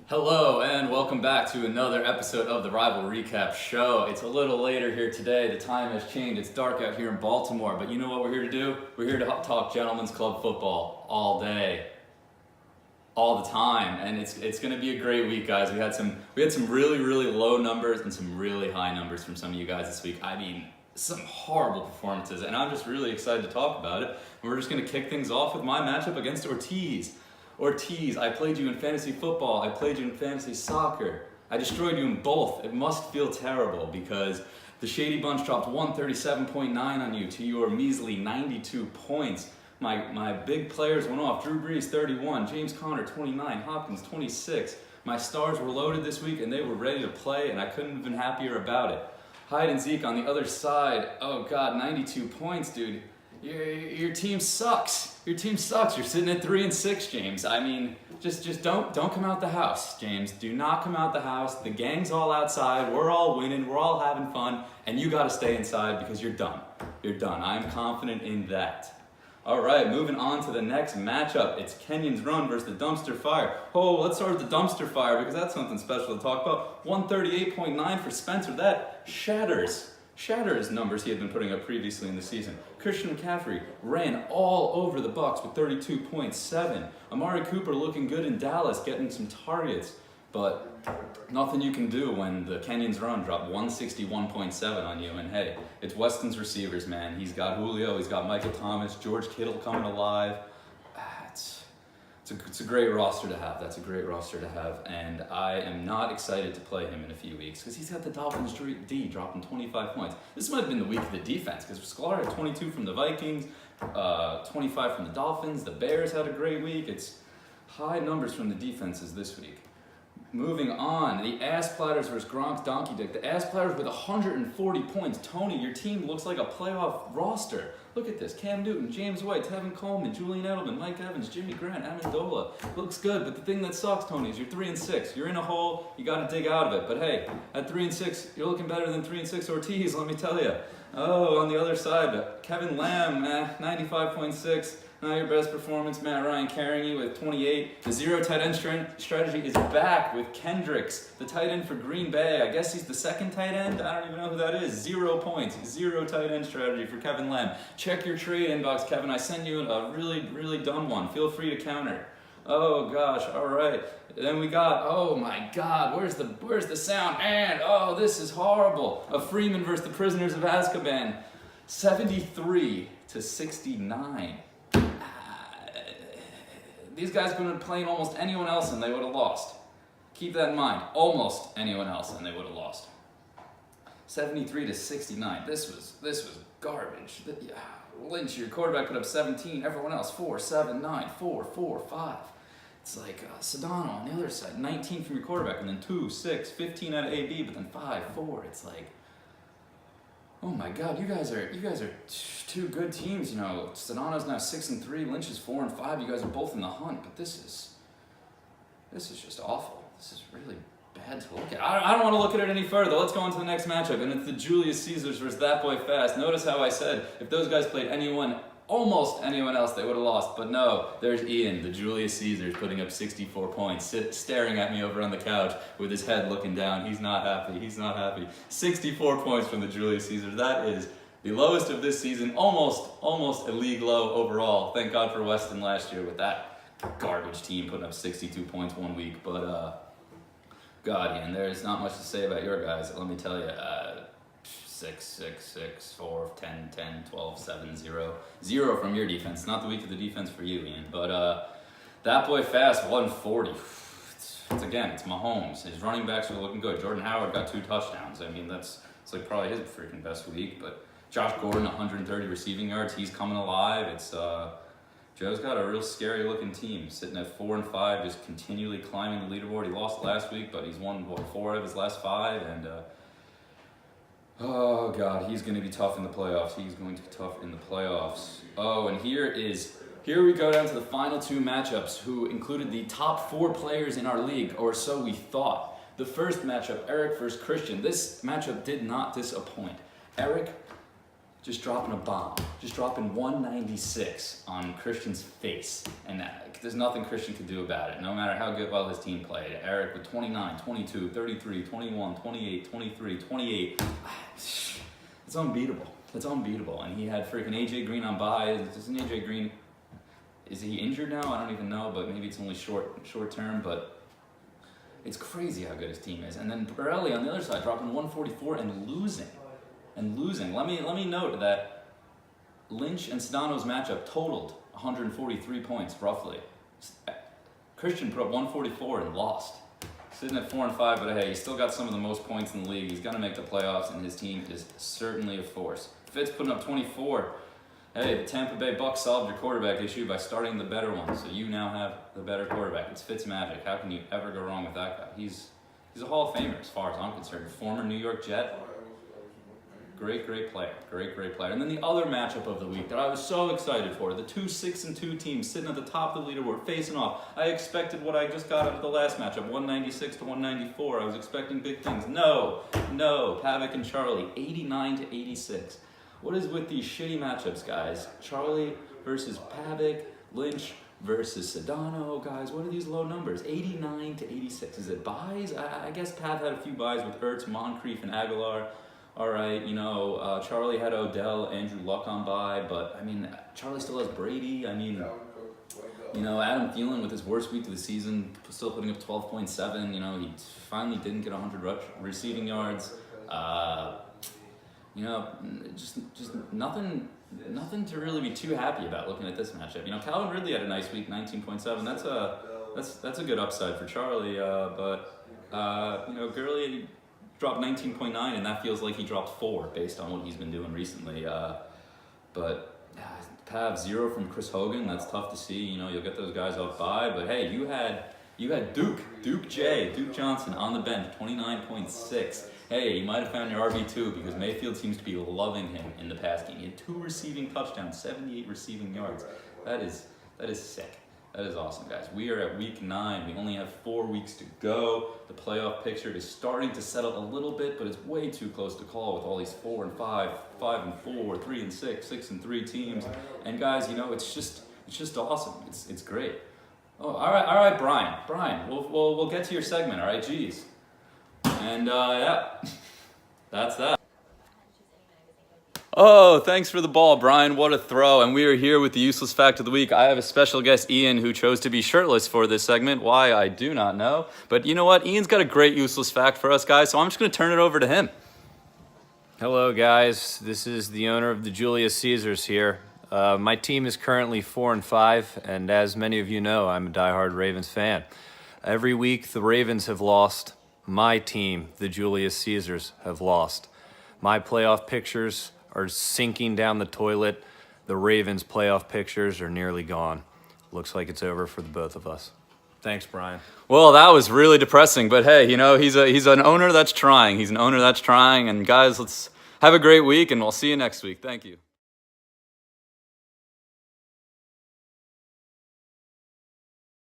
Hello and welcome back to another episode of the Rival Recap Show. It's a little later here today. The time has changed. It's dark out here in Baltimore, but you know what we're here to do? We're here to talk Gentlemen's Club football all day, all the time, and it's going to be a great week, guys. We had some really low numbers and some really high numbers from some of you guys this week. I mean, some horrible performances, and I'm just really excited to talk about it. And we're just going to kick things off with my matchup against Ortiz. Ortiz, I played you in fantasy football, I played you in fantasy soccer. I destroyed you in both. It must feel terrible because the Shady Bunch dropped 137.9 on you to your measly 92 points. My big players went off. Drew Brees, 31, James Conner, 29, Hopkins, 26. My stars were loaded this week and they were ready to play and I couldn't have been happier about it. Hyde and Zeke on the other side, oh God, 92 points, dude. Your team sucks. Your team sucks. You're sitting at 3-6, James. I mean, just don't come out the house, James. Do not come out the house. The gang's all outside. We're all winning. We're all having fun, and you got to stay inside because you're done. You're done. I'm confident in that. All right, moving on to the next matchup. It's Kenyon's Run versus the Dumpster Fire. Oh, let's start with the Dumpster Fire because that's something special to talk about. 138.9 for Spencer. That shatters numbers he had been putting up previously in the season. Christian McCaffrey ran all over the Bucs with 32.7. Amari Cooper looking good in Dallas, getting some targets, but nothing you can do when the Kenyon's Run dropped 161.7 on you. And hey, it's Weston's receivers, man. He's got Julio, he's got Michael Thomas, George Kittle coming alive. It's a great roster to have. That's a great roster to have. And I am not excited to play him in a few weeks because he's got the Dolphins D dropping 25 points. This might have been the week of the defense because Sklar had 22 from the Vikings, 25 from the Dolphins. The Bears had a great week. It's high numbers from the defenses this week. Moving on, the Ass Platters versus Gronk's Donkey Dick. The Ass Platters with 140 points. Tony, your team looks like a playoff roster. Look at this. Cam Newton, James White, Tevin Coleman, Julian Edelman, Mike Evans, Jimmy Grant, Amendola. Looks good, but the thing that sucks, Tony, is you're 3-6. You're in a hole. You got to dig out of it. But hey, at 3-6, you're looking better than 3-6 Ortiz, let me tell you. Oh, on the other side, Kevin Lamb, 95.6. Not your best performance. Matt Ryan carrying you with 28. The zero tight end strategy is back with Kendricks, the tight end for Green Bay. I guess he's the second tight end. I don't even know who that is. 0 points. Zero tight end strategy for Kevin Lamb. Check your trade inbox, Kevin. I sent you a really dumb one. Feel free to counter. Oh gosh, all right. Then we got, oh my God, where's the sound? And oh, this is horrible. A Freeman versus the Prisoners of Azkaban, 73-69. These guys could have been playing almost anyone else and they would have lost. Keep that in mind. Almost anyone else and they would have lost. 73-69. This was garbage. Lynch, your quarterback put up 17. Everyone else 4, 7, 9, 4, 4, 5. It's like Sedano on the other side. 19 from your quarterback and then 2, 6, 15 out of AB, but then 5, 4. It's like, oh my God, you guys are two good teams. You know, Sedano's now 6-3, Lynch is 4-5. You guys are both in the hunt, but this is just awful. This is really bad to look at. I don't want to look at it any further. Let's go on to the next matchup, and it's the Julius Caesars versus That Boy Fast. Notice how I said if those guys played almost anyone else, they would have lost. But no, there's Ian, the Julius Caesars, putting up 64 points, staring at me over on the couch with his head looking down. He's not happy. 64 points from the Julius Caesars. That is the lowest of this season, almost a league low overall. Thank God for Weston last year with that garbage team putting up 62 points one week. But God, Ian, there's not much to say about your guys. Let me tell you. 6, 6, 6, 4, 10, 10, 12, 7, 0. 0 from your defense. Not the week of the defense for you, Ian. But That Boy Fast, 140. It's Mahomes. His running backs are looking good. Jordan Howard got 2 touchdowns. I mean, it's like probably his freaking best week. But Josh Gordon, 130 receiving yards. He's coming alive. It's Joe's got a real scary looking team. Sitting at 4-5, just continually climbing the leaderboard. He lost last week, but he's won 4 of his last 5. And oh God, he's going to be tough in the playoffs. Oh, and here we go down to the final 2 matchups who included the top 4 players in our league, or so we thought. The first matchup, Eric versus Christian. This matchup did not disappoint. Eric just dropping a bomb, just dropping 196 on Christian's face. And there's nothing Christian could do about it, no matter how well his team played. Eric with 29, 22, 33, 21, 28, 23, 28. It's unbeatable. It's unbeatable. And he had freaking AJ Green on bye. Isn't AJ Green, is he injured now? I don't even know, but maybe it's only short term. But it's crazy how good his team is. And then Borelli on the other side dropping 144 and losing. Let me note that Lynch and Sedano's matchup totaled 143 points roughly. Christian put up 144 and lost. Sitting at 4-5, but hey, he's still got some of the most points in the league. He's gonna make the playoffs, and his team is certainly a force. Fitz putting up 24. Hey, the Tampa Bay Bucks solved your quarterback issue by starting the better one, so you now have the better quarterback. It's Fitz magic. How can you ever go wrong with that guy? He's a Hall of Famer as far as I'm concerned. Former New York Jet. Great player. And then the other matchup of the week that I was so excited for, the two 6-2 teams sitting at the top of the leaderboard facing off. I expected what I just got out of the last matchup, 196 to 194. I was expecting big things. No, Pavic and Charlie, 89 to 86. What is with these shitty matchups, guys? Charlie versus Pavic, Lynch versus Sedano, guys. What are these low numbers? 89 to 86. Is it buys? I guess Pav had a few buys with Ertz, Moncrief, and Aguilar. All right, Charlie had Odell, Andrew Luck on bye, but I mean, Charlie still has Brady. I mean, Adam Thielen with his worst week of the season, still putting up 12.7. He finally didn't get 100 receiving yards. Just nothing to really be too happy about looking at this matchup. Calvin Ridley had a nice week, 19.7. That's a good upside for Charlie. Gurley dropped 19.9, and that feels like he dropped 4 based on what he's been doing recently. Pav 0 from Chris Hogan. That's tough to see. You'll get those guys off by, but hey, you had Duke Johnson on the bench, 29.6. Hey, you might have found your RB2 because Mayfield seems to be loving him in the pass game. He had 2 receiving touchdowns, 78 receiving yards. That is sick. That is awesome, guys. We are at week 9. We only have 4 weeks to go. The playoff picture is starting to settle a little bit, but it's way too close to call with all these 4-5, 5-4, 3-6, 6-3 teams. And guys, it's just awesome. It's great. Oh, all right, Brian. We'll get to your segment. All right, geez. And that's that. Oh, thanks for the ball, Brian. What a throw. And we are here with the useless fact of the week. I have a special guest, Ian, who chose to be shirtless for this segment. Why, I do not know. But you know what? Ian's got a great useless fact for us, guys, so I'm just going to turn it over to him. Hello, guys. This is the owner of the Julius Caesars here. My team is currently 4-5, and as many of you know, I'm a diehard Ravens fan. Every week, the Ravens have lost. My team, the Julius Caesars, have lost. My playoff pictures are sinking down the toilet. The Ravens' playoff pictures are nearly gone. Looks like it's over for the both of us. Thanks, Brian. Well, that was really depressing, but hey, he's an owner that's trying. And guys, let's have a great week, and we'll see you next week. Thank you.